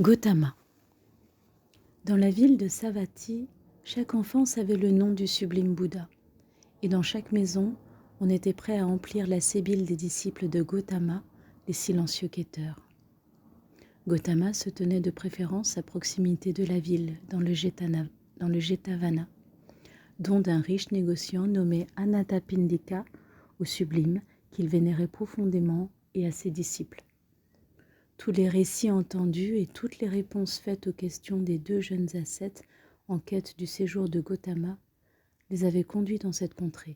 Gautama. Dans la ville de Savatthi, chaque enfant savait le nom du sublime Bouddha, et dans chaque maison, on était prêt à emplir la sébile des disciples de Gautama, les silencieux quêteurs. Gautama se tenait de préférence à proximité de la ville, dans le Jetavana, dont d'un riche négociant nommé Anathapindika, au sublime, qu'il vénérait profondément, et à ses disciples. Tous les récits entendus et toutes les réponses faites aux questions des deux jeunes ascètes en quête du séjour de Gautama les avaient conduits dans cette contrée.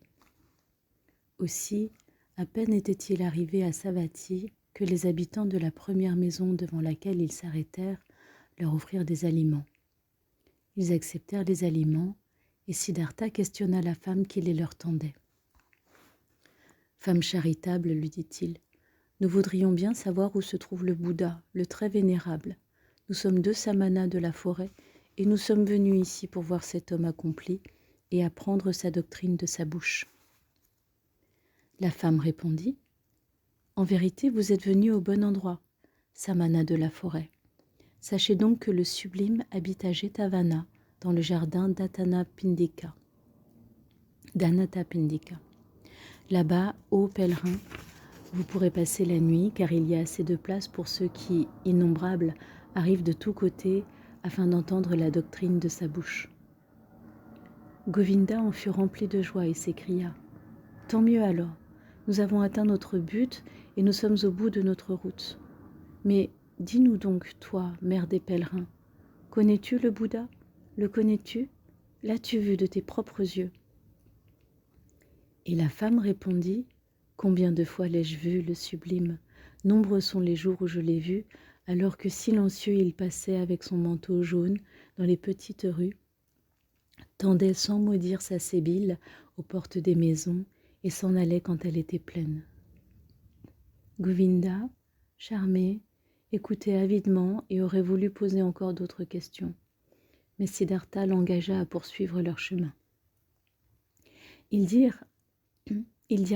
Aussi, à peine étaient-ils arrivés à Savatthi que les habitants de la première maison devant laquelle ils s'arrêtèrent leur offrirent des aliments. Ils acceptèrent les aliments et Siddhartha questionna la femme qui les leur tendait. « Femme charitable, lui dit-il, nous voudrions bien savoir où se trouve le Bouddha, le très vénérable. Nous sommes deux samanas de la forêt et nous sommes venus ici pour voir cet homme accompli et apprendre sa doctrine de sa bouche. » La femme répondit, « En vérité, vous êtes venus au bon endroit, samana de la forêt. Sachez donc que le sublime habite à Jetavana, dans le jardin d'Anathapindika. Là-bas, ô pèlerins, vous pourrez passer la nuit, car il y a assez de place pour ceux qui, innombrables, arrivent de tous côtés afin d'entendre la doctrine de sa bouche. » Govinda en fut rempli de joie et s'écria, « Tant mieux alors, nous avons atteint notre but et nous sommes au bout de notre route. Mais dis-nous donc, toi, mère des pèlerins, connais-tu le Bouddha? Le connais-tu? L'as-tu vu de tes propres yeux ?» Et la femme répondit, « Combien de fois l'ai-je vu, le sublime? Nombreux sont les jours où je l'ai vu, alors que silencieux il passait avec son manteau jaune dans les petites rues, tendait sans mot dire sa sébile aux portes des maisons et s'en allait quand elle était pleine. » Govinda, charmé, écoutait avidement et aurait voulu poser encore d'autres questions. Mais Siddhartha l'engagea à poursuivre leur chemin. Ils dirent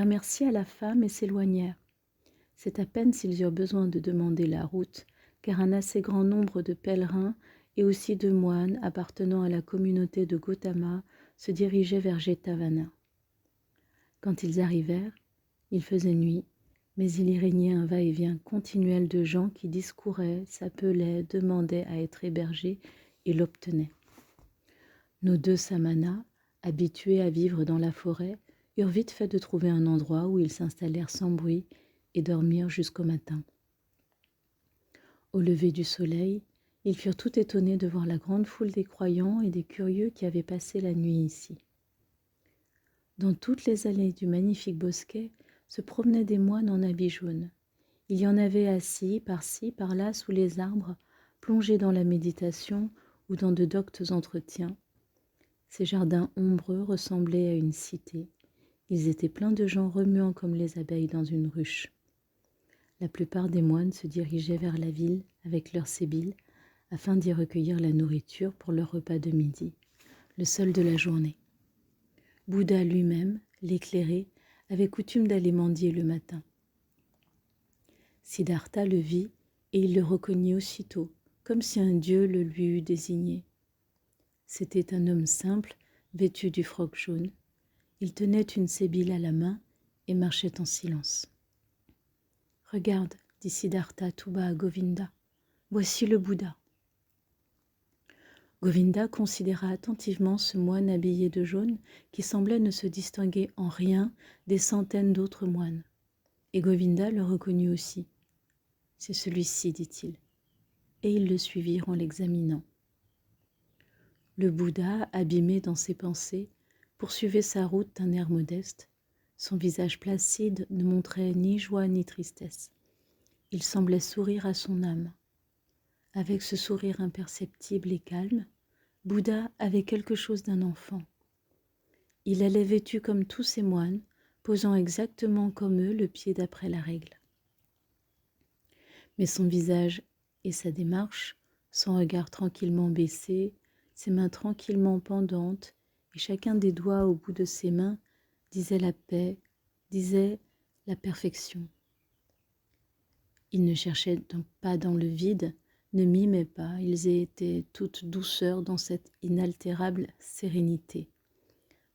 merci à la femme et s'éloignèrent. C'est à peine s'ils eurent besoin de demander la route, car un assez grand nombre de pèlerins et aussi de moines appartenant à la communauté de Gautama se dirigeaient vers Jetavana. Quand ils arrivèrent, il faisait nuit, mais il y régnait un va-et-vient continuel de gens qui discouraient, s'appelaient, demandaient à être hébergés et l'obtenaient. Nos deux samanas, habitués à vivre dans la forêt, eurent vite fait de trouver un endroit où ils s'installèrent sans bruit et dormirent jusqu'au matin. Au lever du soleil, ils furent tout étonnés de voir la grande foule des croyants et des curieux qui avaient passé la nuit ici. Dans toutes les allées du magnifique bosquet se promenaient des moines en habits jaunes. Il y en avait assis par-ci, par-là, sous les arbres, plongés dans la méditation ou dans de doctes entretiens. Ces jardins ombreux ressemblaient à une cité. Ils étaient pleins de gens remuant comme les abeilles dans une ruche. La plupart des moines se dirigeaient vers la ville avec leurs sébiles afin d'y recueillir la nourriture pour leur repas de midi, le seul de la journée. Bouddha lui-même, l'éclairé, avait coutume d'aller mendier le matin. Siddhartha le vit et il le reconnut aussitôt, comme si un dieu le lui eût désigné. C'était un homme simple, vêtu du froc jaune. Il tenait une sébile à la main et marchait en silence. « Regarde, dit Siddhartha tout bas à Govinda, voici le Bouddha. » Govinda considéra attentivement ce moine habillé de jaune qui semblait ne se distinguer en rien des centaines d'autres moines. Et Govinda le reconnut aussi. « C'est celui-ci, dit-il. » Et ils le suivirent en l'examinant. Le Bouddha, abîmé dans ses pensées, poursuivait sa route d'un air modeste. Son visage placide ne montrait ni joie ni tristesse. Il semblait sourire à son âme. Avec ce sourire imperceptible et calme, Bouddha avait quelque chose d'un enfant. Il allait vêtu comme tous ces moines, posant exactement comme eux le pied d'après la règle. Mais son visage et sa démarche, son regard tranquillement baissé, ses mains tranquillement pendantes et chacun des doigts au bout de ses mains disait la paix, disait la perfection. Il ne cherchait donc pas dans le vide, ne mimaient pas, ils étaient toute douceur dans cette inaltérable sérénité,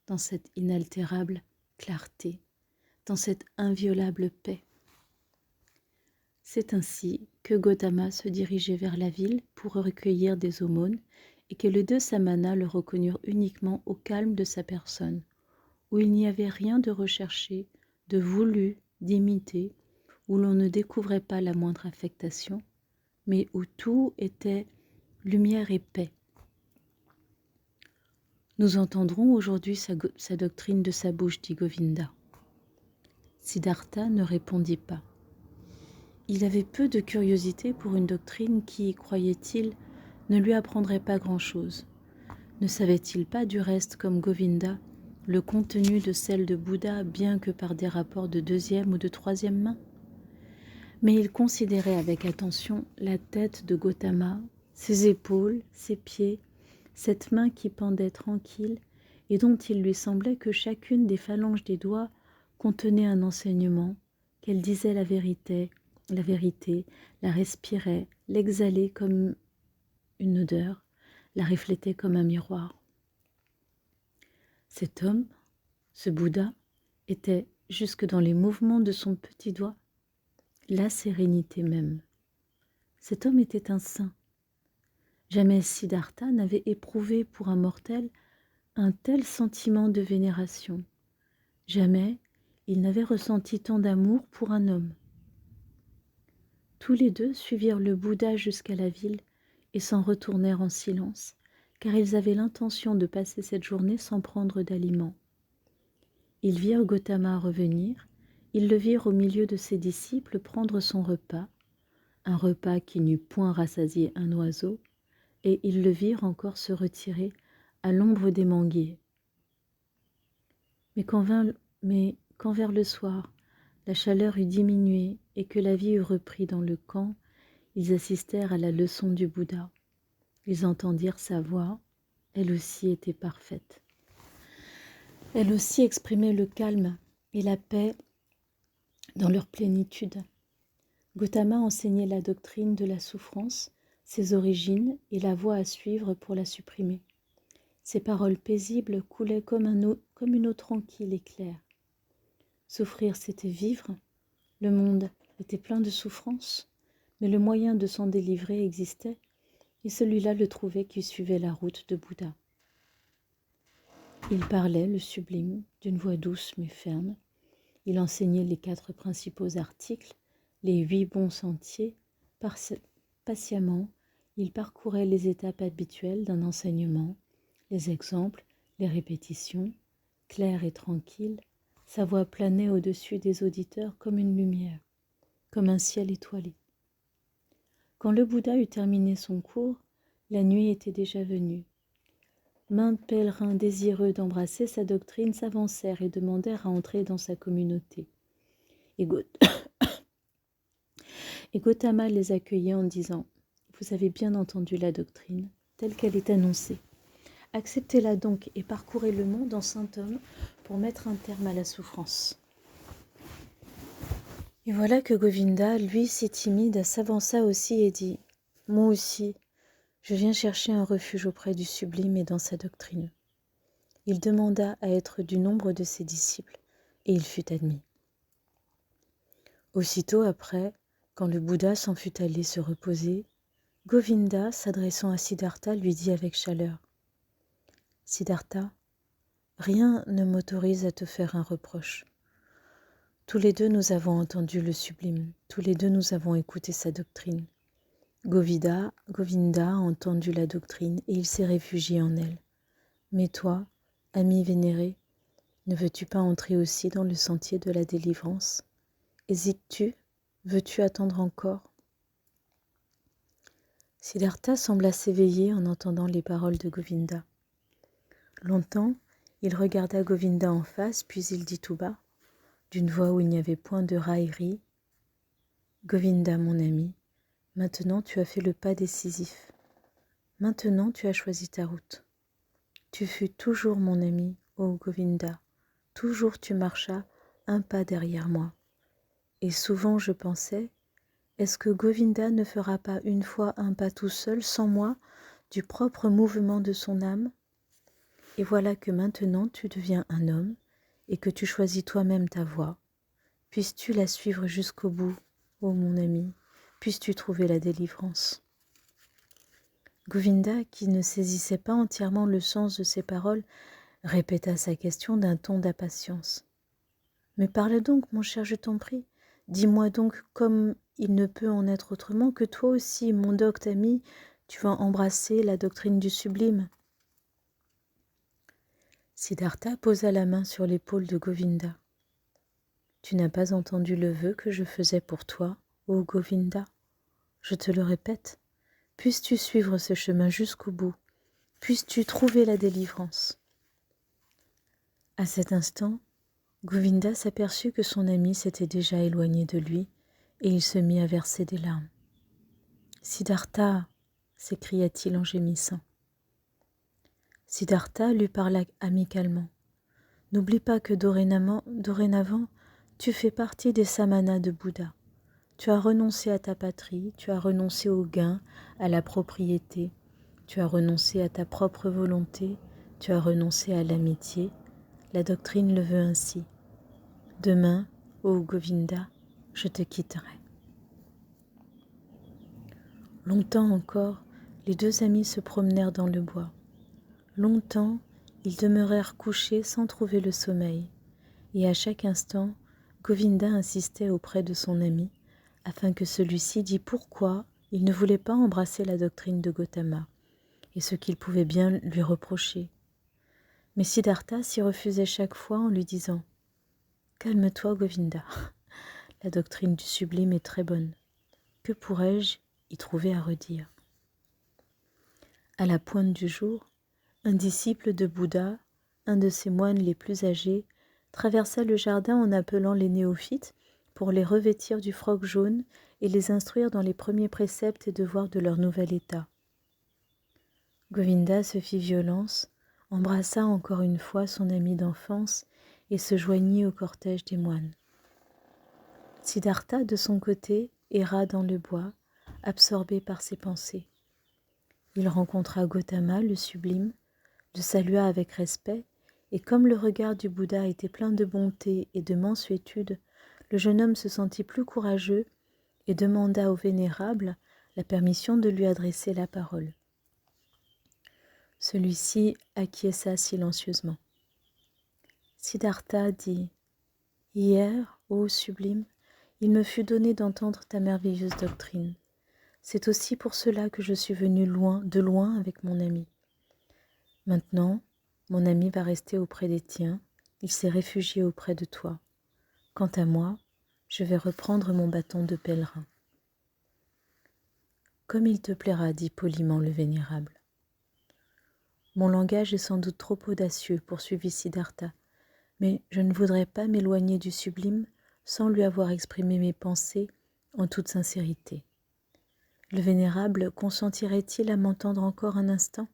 dans cette inaltérable clarté, dans cette inviolable paix. C'est ainsi que Gautama se dirigeait vers la ville pour recueillir des aumônes et que les deux samanas le reconnurent uniquement au calme de sa personne, où il n'y avait rien de recherché, de voulu, d'imité, où l'on ne découvrait pas la moindre affectation, mais où tout était lumière et paix. Nous entendrons aujourd'hui sa doctrine de sa bouche, dit Govinda. Siddhartha ne répondit pas. Il avait peu de curiosité pour une doctrine qui, croyait-il, ne lui apprendrait pas grand-chose. Ne savait-il pas du reste, comme Govinda, le contenu de celle de Bouddha, bien que par des rapports de deuxième ou de troisième main? Mais il considérait avec attention la tête de Gautama, ses épaules, ses pieds, cette main qui pendait tranquille et dont il lui semblait que chacune des phalanges des doigts contenait un enseignement, qu'elle disait la vérité, la respirait, l'exhalait comme une odeur, la reflétait comme un miroir. Cet homme, ce Bouddha, était, jusque dans les mouvements de son petit doigt, la sérénité même. Cet homme était un saint. Jamais Siddhartha n'avait éprouvé pour un mortel un tel sentiment de vénération. Jamais il n'avait ressenti tant d'amour pour un homme. Tous les deux suivirent le Bouddha jusqu'à la ville et s'en retournèrent en silence, car ils avaient l'intention de passer cette journée sans prendre d'aliments. Ils virent Gautama revenir, ils le virent au milieu de ses disciples prendre son repas, un repas qui n'eût point rassasié un oiseau, et ils le virent encore se retirer à l'ombre des manguiers. Mais quand vers le soir, la chaleur eut diminué et que la vie eut repris dans le camp, ils assistèrent à la leçon du Bouddha. Ils entendirent sa voix, elle aussi était parfaite. Elle aussi exprimait le calme et la paix dans leur plénitude. Gautama enseignait la doctrine de la souffrance, ses origines et la voie à suivre pour la supprimer. Ses paroles paisibles coulaient comme une eau tranquille et claire. Souffrir, c'était vivre. Le monde était plein de souffrances, mais le moyen de s'en délivrer existait, et celui-là le trouvait qui suivait la route de Bouddha. Il parlait, le sublime, d'une voix douce mais ferme. Il enseignait les 4 principaux articles, les 8 bons sentiers. Patiemment, il parcourait les étapes habituelles d'un enseignement, les exemples, les répétitions, claires et tranquilles. Sa voix planait au-dessus des auditeurs comme une lumière, comme un ciel étoilé. Quand le Bouddha eut terminé son cours, la nuit était déjà venue. Maints pèlerins désireux d'embrasser sa doctrine s'avancèrent et demandèrent à entrer dans sa communauté. Et Gautama les accueillit en disant « Vous avez bien entendu la doctrine, telle qu'elle est annoncée. Acceptez-la donc et parcourez le monde en saint homme pour mettre un terme à la souffrance. » Et voilà que Govinda, lui si timide, s'avança aussi et dit « Moi aussi, je viens chercher un refuge auprès du sublime et dans sa doctrine. » Il demanda à être du nombre de ses disciples et il fut admis. Aussitôt après, quand le Bouddha s'en fut allé se reposer, Govinda, s'adressant à Siddhartha, lui dit avec chaleur « Siddhartha, rien ne m'autorise à te faire un reproche. Tous les deux nous avons entendu le sublime, tous les deux nous avons écouté sa doctrine. Govinda a entendu la doctrine et il s'est réfugié en elle. Mais toi, ami vénéré, ne veux-tu pas entrer aussi dans le sentier de la délivrance? Hésites-tu? Veux-tu attendre encore? » Siddhartha sembla s'éveiller en entendant les paroles de Govinda. Longtemps, il regarda Govinda en face, puis il dit tout bas, d'une voix où il n'y avait point de raillerie, « Govinda, mon ami, maintenant tu as fait le pas décisif. Maintenant tu as choisi ta route. Tu fus toujours mon ami, ô Govinda. Toujours tu marchas un pas derrière moi. Et souvent je pensais, Est-ce que Govinda ne fera pas une fois un pas tout seul, sans moi, du propre mouvement de son âme? Et voilà que maintenant tu deviens un homme et que tu choisis toi-même ta voie. Puisses-tu la suivre jusqu'au bout, ô mon ami, puisses-tu trouver la délivrance. Govinda, qui ne saisissait pas entièrement le sens de ces paroles, répéta sa question d'un ton d'impatience. « Mais parle donc, mon cher, je t'en prie. Dis-moi donc, comme il ne peut en être autrement, que toi aussi, mon docte ami, tu vas embrasser la doctrine du sublime. » Siddhartha posa la main sur l'épaule de Govinda. « Tu n'as pas entendu le vœu que je faisais pour toi, ô Govinda? Je te le répète, puisses-tu suivre ce chemin jusqu'au bout, puisses-tu trouver la délivrance. » À cet instant, Govinda s'aperçut que son ami s'était déjà éloigné de lui et il se mit à verser des larmes. « Siddhartha !» s'écria-t-il en gémissant. Siddhartha lui parla amicalement. « N'oublie pas que dorénavant, tu fais partie des samanas de Bouddha. Tu as renoncé à ta patrie, tu as renoncé au gain, à la propriété, tu as renoncé à ta propre volonté, tu as renoncé à l'amitié. La doctrine le veut ainsi. Demain, ô Govinda, je te quitterai. » Longtemps encore, les deux amis se promenèrent dans le bois. Longtemps, ils demeurèrent couchés sans trouver le sommeil, et à chaque instant, Govinda insistait auprès de son ami, afin que celui-ci dît pourquoi il ne voulait pas embrasser la doctrine de Gautama, et ce qu'il pouvait bien lui reprocher. Mais Siddhartha s'y refusait chaque fois en lui disant « Calme-toi, Govinda, la doctrine du sublime est très bonne. Que pourrais-je y trouver à redire ?» À la pointe du jour, un disciple de Bouddha, un de ses moines les plus âgés, traversa le jardin en appelant les néophytes pour les revêtir du froc jaune et les instruire dans les premiers préceptes et devoirs de leur nouvel état. Govinda se fit violence, embrassa encore une fois son ami d'enfance et se joignit au cortège des moines. Siddhartha, de son côté, erra dans le bois, absorbé par ses pensées. Il rencontra Gautama, le sublime, le salua avec respect, et comme le regard du Bouddha était plein de bonté et de mansuétude, le jeune homme se sentit plus courageux et demanda au vénérable la permission de lui adresser la parole. Celui-ci acquiesça silencieusement. Siddhartha dit « Hier, ô sublime, il me fut donné d'entendre ta merveilleuse doctrine. C'est aussi pour cela que je suis venu de loin avec mon ami. Maintenant, mon ami va rester auprès des tiens, il s'est réfugié auprès de toi. Quant à moi, je vais reprendre mon bâton de pèlerin. » « Comme il te plaira, dit poliment le vénérable. »« Mon langage est sans doute trop audacieux, poursuivit Siddhartha, mais je ne voudrais pas m'éloigner du sublime sans lui avoir exprimé mes pensées en toute sincérité. Le vénérable consentirait-il à m'entendre encore un instant ? »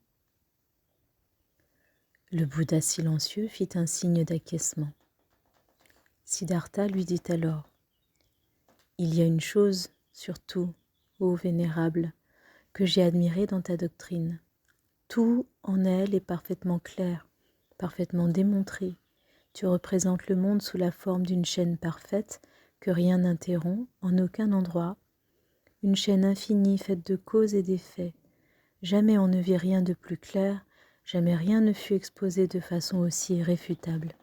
Le Bouddha silencieux fit un signe d'acquiescement. Siddhartha lui dit alors « Il y a une chose, surtout, ô vénérable, que j'ai admirée dans ta doctrine. Tout en elle est parfaitement clair, parfaitement démontré. Tu représentes le monde sous la forme d'une chaîne parfaite que rien n'interrompt en aucun endroit, une chaîne infinie faite de causes et d'effets. Jamais on ne vit rien de plus clair, jamais rien ne fut exposé de façon aussi irréfutable.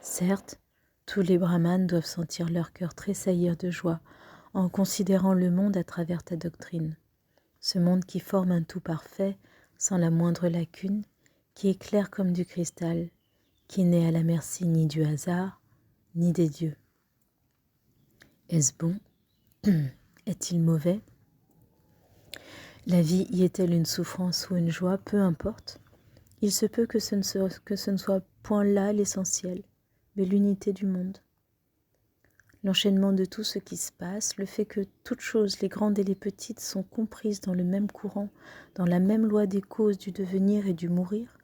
Certes, tous les brahmanes doivent sentir leur cœur tressaillir de joie en considérant le monde à travers ta doctrine. Ce monde qui forme un tout parfait, sans la moindre lacune, qui est clair comme du cristal, qui n'est à la merci ni du hasard, ni des dieux. Est-ce bon? Est-il mauvais? La vie y est-elle une souffrance ou une joie? Peu importe. Il se peut que ce ne soit point là l'essentiel, mais l'unité du monde. L'enchaînement de tout ce qui se passe, le fait que toutes choses, les grandes et les petites, sont comprises dans le même courant, dans la même loi des causes du devenir et du mourir,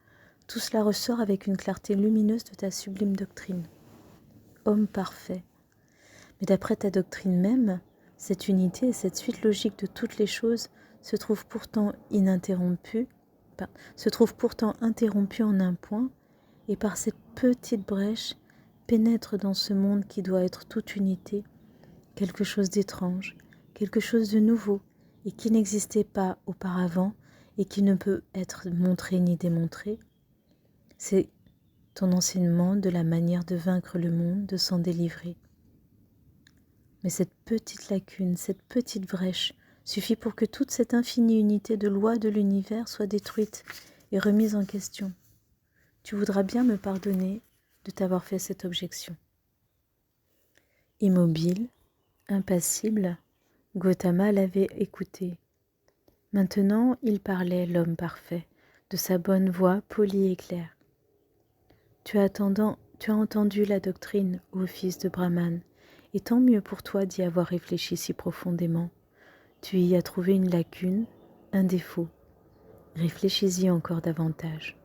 tout cela ressort avec une clarté lumineuse de ta sublime doctrine. Homme parfait. Mais d'après ta doctrine même, Cette unité et cette suite logique de toutes les choses se trouve pourtant interrompue en un point, et par cette petite brèche pénètre dans ce monde qui doit être toute unité, quelque chose d'étrange, quelque chose de nouveau, et qui n'existait pas auparavant, et qui ne peut être montré ni démontré. C'est ton enseignement de la manière de vaincre le monde, de s'en délivrer. Mais cette petite lacune, cette petite brèche, suffit pour que toute cette infinie unité de lois de l'univers soit détruite et remise en question. Tu voudras bien me pardonner de t'avoir fait cette objection. Immobile, impassible, Gautama l'avait écouté. Maintenant, il parlait, l'homme parfait, de sa bonne voix polie et claire. Tu as entendu la doctrine, ô fils de Brahman, et tant mieux pour toi d'y avoir réfléchi si profondément. Tu y as trouvé une lacune, un défaut. Réfléchis-y encore davantage.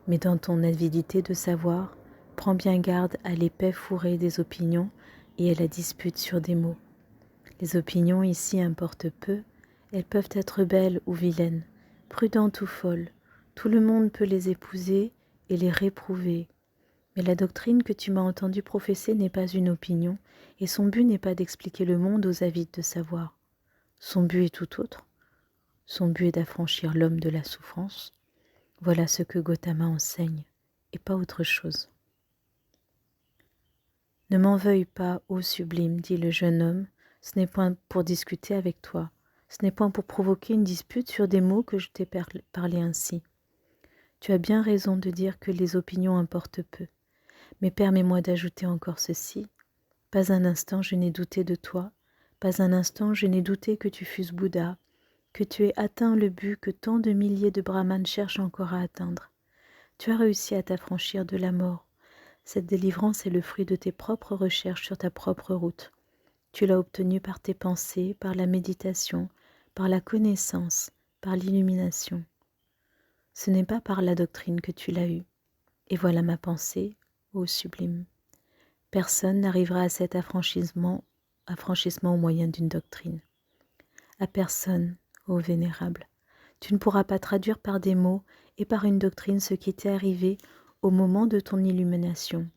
Mais dans ton avidité de savoir, prends bien garde à l'épais fourré des opinions et à la dispute sur des mots. Les opinions ici importent peu, elles peuvent être belles ou vilaines, prudentes ou folles. Tout le monde peut les épouser et les réprouver. Mais la doctrine que tu m'as entendu professer n'est pas une opinion, et son but n'est pas d'expliquer le monde aux avides de savoir. Son but est tout autre. Son but est d'affranchir l'homme de la souffrance. Voilà ce que Gautama enseigne, et pas autre chose. Ne m'en veuille pas, ô sublime, dit le jeune homme, ce n'est point pour discuter avec toi, ce n'est point pour provoquer une dispute sur des mots que je t'ai parlé ainsi. Tu as bien raison de dire que les opinions importent peu, mais permets-moi d'ajouter encore ceci. Pas un instant je n'ai douté de toi, pas un instant je n'ai douté que tu fusses Bouddha, que tu aies atteint le but que tant de milliers de brahmanes cherchent encore à atteindre. Tu as réussi à t'affranchir de la mort. Cette délivrance est le fruit de tes propres recherches sur ta propre route. Tu l'as obtenue par tes pensées, par la méditation, par la connaissance, par l'illumination. Ce n'est pas par la doctrine que tu l'as eue. Et voilà ma pensée, ô sublime. Personne n'arrivera à cet affranchissement au moyen d'une doctrine. À personne, ô vénérable. Tu ne pourras pas traduire par des mots et par une doctrine ce qui t'est arrivé au moment de ton illumination.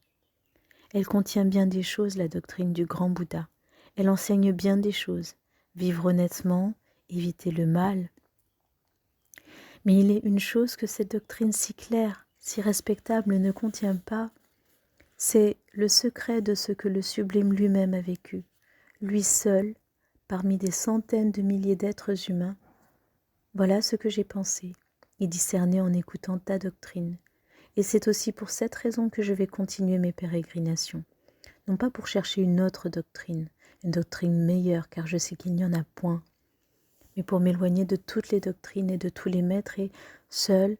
Elle contient bien des choses, la doctrine du grand Bouddha. Elle enseigne bien des choses. Vivre honnêtement, éviter le mal. Mais il est une chose que cette doctrine si claire, si respectable ne contient pas, c'est le secret de ce que le sublime lui-même a vécu. Lui seul, parmi des centaines de milliers d'êtres humains, voilà ce que j'ai pensé et discerné en écoutant ta doctrine. Et c'est aussi pour cette raison que je vais continuer mes pérégrinations. Non pas pour chercher une autre doctrine, une doctrine meilleure, car je sais qu'il n'y en a point, mais pour m'éloigner de toutes les doctrines et de tous les maîtres et, seul,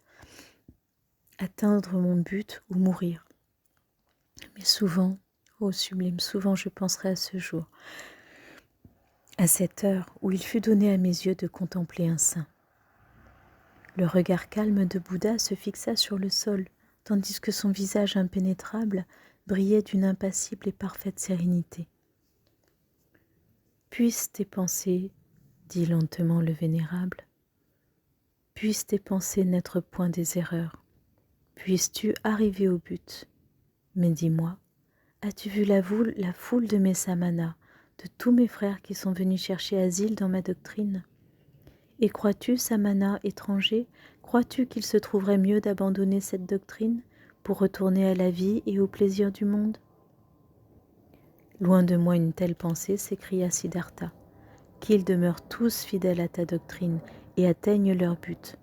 atteindre mon but ou mourir. Mais souvent, ô sublime, souvent je penserai à ce jour, à cette heure où il fut donné à mes yeux de contempler un saint. Le regard calme de Bouddha se fixa sur le sol, tandis que son visage impénétrable brillait d'une impassible et parfaite sérénité. Puissent tes pensées, dit lentement le vénérable, puissent tes pensées n'être point des erreurs, puisses-tu arriver au but. Mais dis-moi, as-tu vu la foule de mes samanas, de tous mes frères qui sont venus chercher asile dans ma doctrine? Et crois-tu, samana étranger, crois-tu qu'il se trouverait mieux d'abandonner cette doctrine pour retourner à la vie et au plaisir du monde? Loin de moi une telle pensée, s'écria Siddhartha, qu'ils demeurent tous fidèles à ta doctrine et atteignent leur but.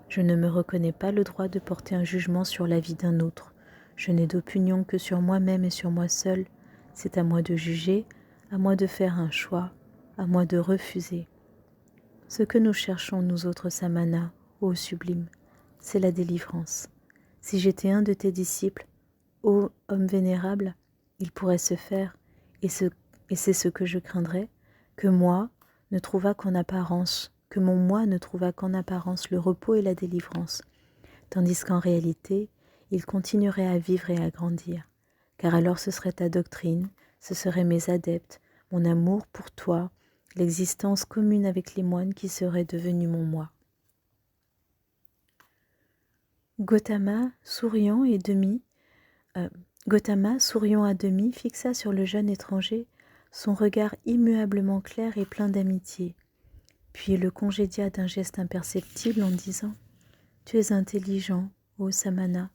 Je ne me reconnais pas le droit de porter un jugement sur la vie d'un autre. Je n'ai d'opinion que sur moi-même et sur moi seul. C'est à moi de juger, à moi de faire un choix, à moi de refuser. Ce que nous cherchons, nous autres samanas, ô sublime, c'est la délivrance. Si j'étais un de tes disciples, ô homme vénérable, il pourrait se faire, et c'est ce que je craindrais, que moi ne trouvât qu'en apparence, que mon moi ne trouvât qu'en apparence le repos et la délivrance, tandis qu'en réalité, il continuerait à vivre et à grandir, car alors ce serait ta doctrine, ce seraient mes adeptes, mon amour pour toi, l'existence commune avec les moines qui seraient devenus mon moi. Gautama, souriant à demi, fixa sur le jeune étranger son regard immuablement clair et plein d'amitié, puis le congédia d'un geste imperceptible en disant « Tu es intelligent, ô Samana,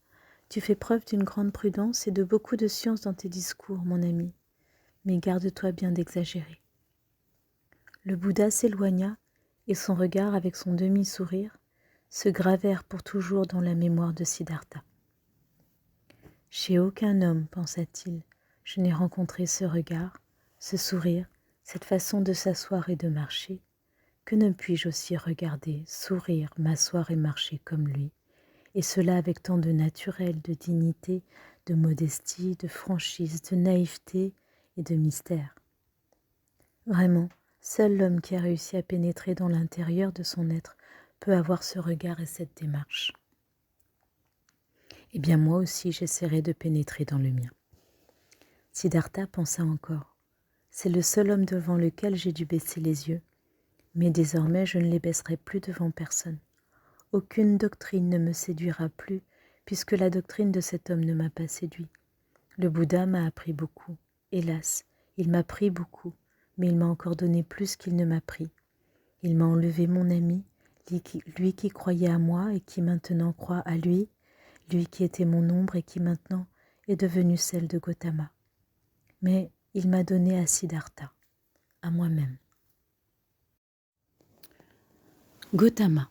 tu fais preuve d'une grande prudence et de beaucoup de science dans tes discours, mon ami, mais garde-toi bien d'exagérer. » Le Bouddha s'éloigna et son regard, avec son demi-sourire, se gravèrent pour toujours dans la mémoire de Siddhartha. Chez aucun homme, pensa-t-il, je n'ai rencontré ce regard, ce sourire, cette façon de s'asseoir et de marcher. Que ne puis-je aussi regarder, sourire, m'asseoir et marcher comme lui, et cela avec tant de naturel, de dignité, de modestie, de franchise, de naïveté et de mystère. Vraiment, seul l'homme qui a réussi à pénétrer dans l'intérieur de son être peut avoir ce regard et cette démarche. Eh bien moi aussi j'essaierai de pénétrer dans le mien. Siddhartha pensa encore. C'est le seul homme devant lequel j'ai dû baisser les yeux, mais désormais je ne les baisserai plus devant personne. Aucune doctrine ne me séduira plus, puisque la doctrine de cet homme ne m'a pas séduit. Le Bouddha m'a appris beaucoup. Hélas, il m'a pris beaucoup, mais il m'a encore donné plus qu'il ne m'a pris. Il m'a enlevé mon ami, lui qui croyait à moi et qui maintenant croit à lui, lui qui était mon ombre et qui maintenant est devenu celle de Gautama. Mais il m'a donné à Siddhartha, à moi-même. Gautama.